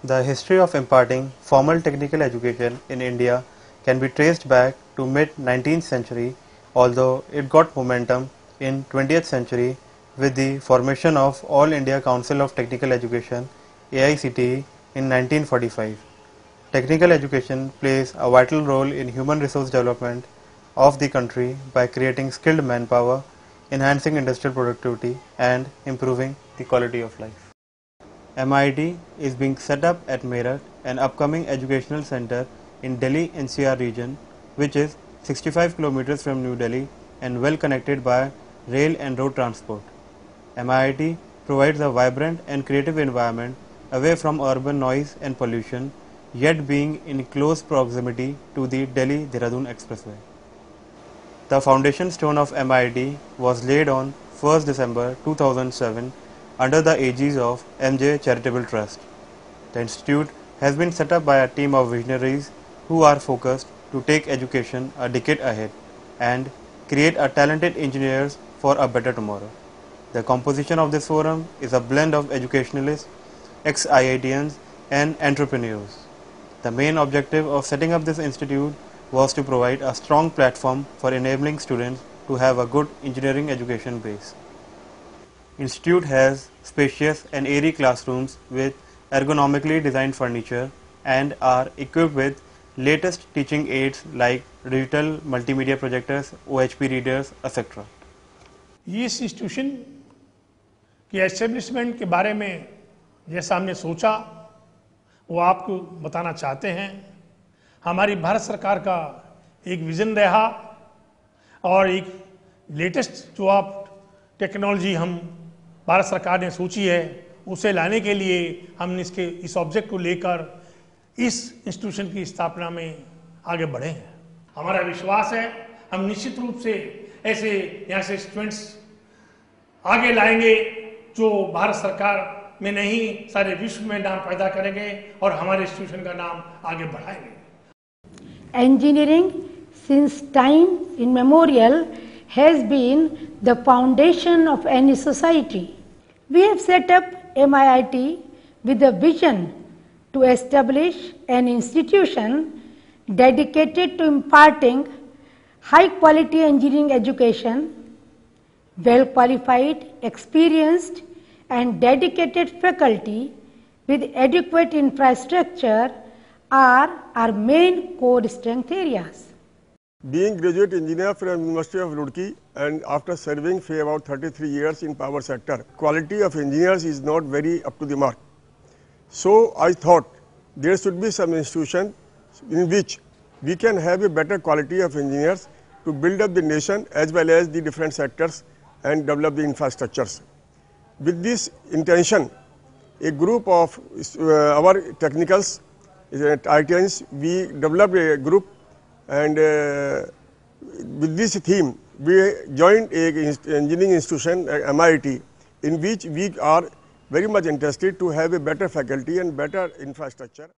The history of imparting formal technical education in India can be traced back to mid-19th century, although it got momentum in 20th century with the formation of All India Council of Technical Education (AICTE) in 1945. Technical education plays a vital role in human resource development of the country by creating skilled manpower, enhancing industrial productivity, and improving the quality of life. MIT is being set up at Meerut, an upcoming educational center in Delhi NCR region, which is 65 kilometers from New Delhi and well connected by rail and road transport. MIT provides a vibrant and creative environment away from urban noise and pollution, yet being in close proximity to the Delhi-Dehradun Expressway. The foundation stone of MIT was laid on 1st December 2007 under the aegis of MJ Charitable Trust. The institute has been set up by a team of visionaries who are focused to take education a decade ahead and create a talented engineers for a better tomorrow. The composition of this forum is a blend of educationalists, ex-IITians and entrepreneurs. The main objective of setting up this institute was to provide a strong platform for enabling students to have a good engineering education base. Institute has spacious and airy classrooms with ergonomically designed furniture and are equipped with latest teaching aids like digital multimedia projectors, OHP readers, etc. इस institution के establishment के बारे में जैसा हमने सोचा वो आपको बताना चाहते हैं। हमारी भारत सरकार का एक विज़न रहा और एक लेटेस्ट जो आप टेक्नोलॉजी हम भारत सरकार ने सोची है उसे लाने के लिए हमने इस ऑब्जेक्ट को लेकर इस इंस्टीट्यूशन की स्थापना में आगे बढ़े हैं। हमारा विश्वास है हम निश्चित रूप से ऐसे यहाँ से स्टूडेंट्स आगे लाएंगे जो भारत सरकार में नहीं सारे विश्व में नाम पैदा करेंगे और हमारे इंस्टीट्यूशन का नाम आगे बढ़ाएंगे। Engineering since time immemorial has been the foundation of any society. We have set up MIT with a vision to establish an institution dedicated to imparting high quality engineering education. Well qualified, experienced and dedicated faculty with adequate infrastructure are our main core strength areas. Being graduate engineer from University of Roorkee and after serving for about 33 years in power sector, quality of engineers is not very up to the mark. So I thought there should be some institution in which we can have a better quality of engineers to build up the nation as well as the different sectors and develop the infrastructures. With this intention, a group of our technicals, IITians, we developed a group and with this theme, we joined an engineering institution at MIT in which we are very much interested to have a better faculty and better infrastructure.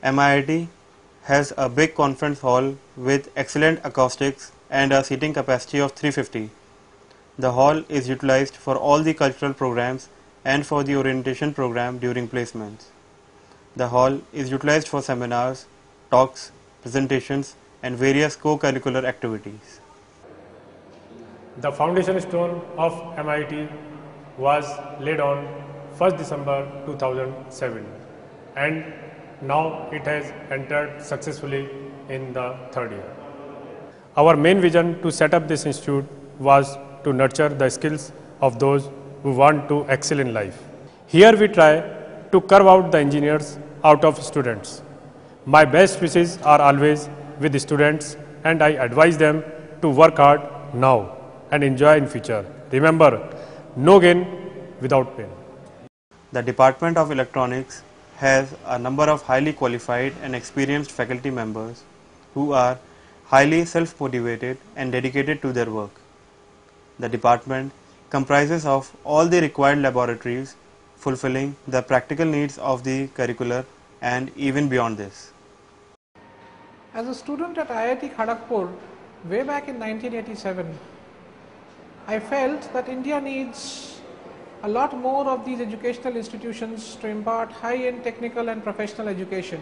MIT has a big conference hall with excellent acoustics and a seating capacity of 350. The hall is utilized for all the cultural programs and for the orientation program during placements. The hall is utilized for seminars, talks, presentations and various co-curricular activities. The foundation stone of MIT was laid on 1st December 2007 and now it has entered successfully in the third year. Our main vision to set up this institute was to nurture the skills of those who want to excel in life. Here we try to carve out the engineers out of students. My best wishes are always with the students and I advise them to work hard now and enjoy in future. Remember, no gain without pain. The Department of Electronics has a number of highly qualified and experienced faculty members who are highly self-motivated and dedicated to their work. The department comprises of all the required laboratories fulfilling the practical needs of the curricular and even beyond this. As a student at IIT Kharagpur way back in 1987, I felt that India needs a lot more of these educational institutions to impart high-end technical and professional education,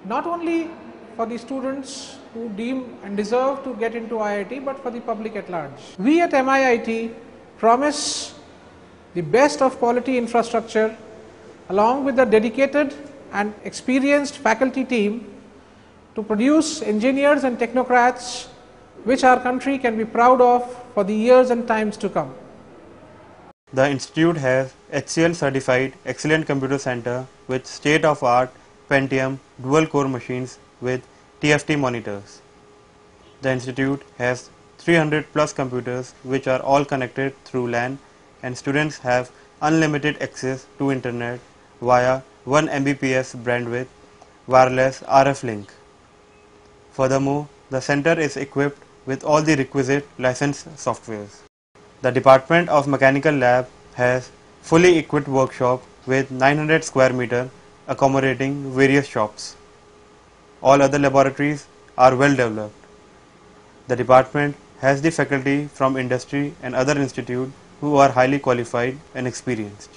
not only for the students who deem and deserve to get into IIT, but for the public at large. We at MIIT promise the best of quality infrastructure along with a dedicated and experienced faculty team to produce engineers and technocrats which our country can be proud of for the years and times to come. The institute has HCL certified Excellent Computer Center with state-of-art Pentium dual-core machines with TFT monitors. The institute has 300 plus computers which are all connected through LAN, and students have unlimited access to internet via 1 Mbps bandwidth wireless RF link. Furthermore, the center is equipped with all the requisite licensed softwares. The Department of Mechanical Lab has fully equipped workshop with 900 square meter accommodating various shops. All other laboratories are well developed. The department has the faculty from industry and other institutes who are highly qualified and experienced.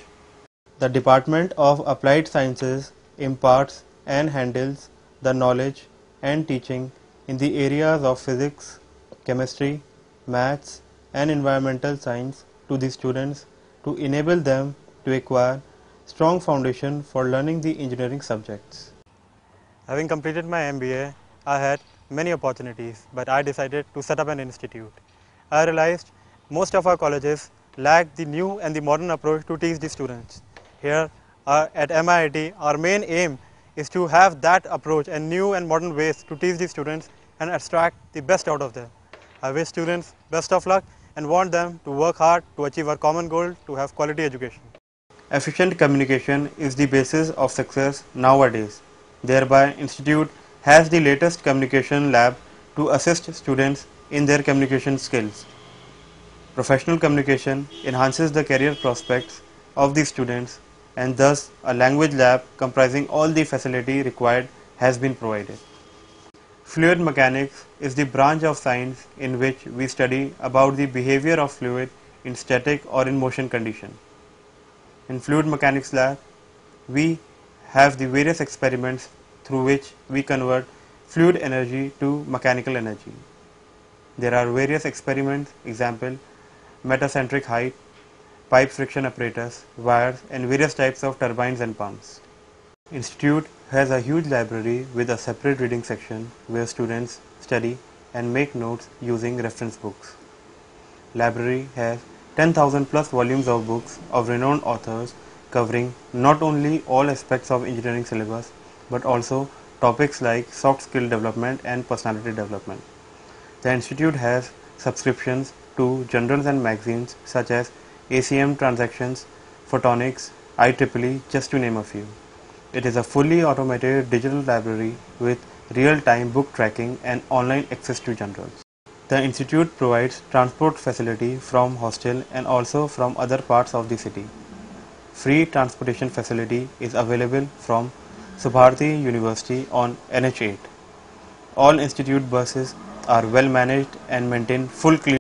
The Department of Applied Sciences imparts and handles the knowledge and teaching in the areas of physics, chemistry, maths, and environmental science to the students to enable them to acquire strong foundation for learning the engineering subjects. Having completed my MBA, I had many opportunities, but I decided to set up an institute. I realized most of our colleges lack the new and the modern approach to teach the students. Here at MIIT, our main aim is to have that approach and new and modern ways to teach the students and extract the best out of them. I wish students best of luck and want them to work hard to achieve our common goal to have quality education. Efficient communication is the basis of success nowadays. Thereby, Institute has the latest communication lab to assist students in their communication skills. Professional communication enhances the career prospects of the students, and thus a language lab comprising all the facility required has been provided. Fluid mechanics is the branch of science in which we study about the behavior of fluid in static or in motion condition. In fluid mechanics lab, we have the various experiments through which we convert fluid energy to mechanical energy. There are various experiments, example, metacentric height, pipe friction apparatus, wires, and various types of turbines and pumps. Institute has a huge library with a separate reading section where students study and make notes using reference books. Library has 10,000 plus volumes of books of renowned authors covering not only all aspects of engineering syllabus but also topics like soft skill development and personality development. The institute has subscriptions to journals and magazines such as ACM Transactions, Photonics, IEEE, just to name a few. It is a fully automated digital library with real-time book tracking and online access to journals. The institute provides transport facility from hostel and also from other parts of the city. Free transportation facility is available from Subharati University on NH8. All institute buses are well managed and maintain full clean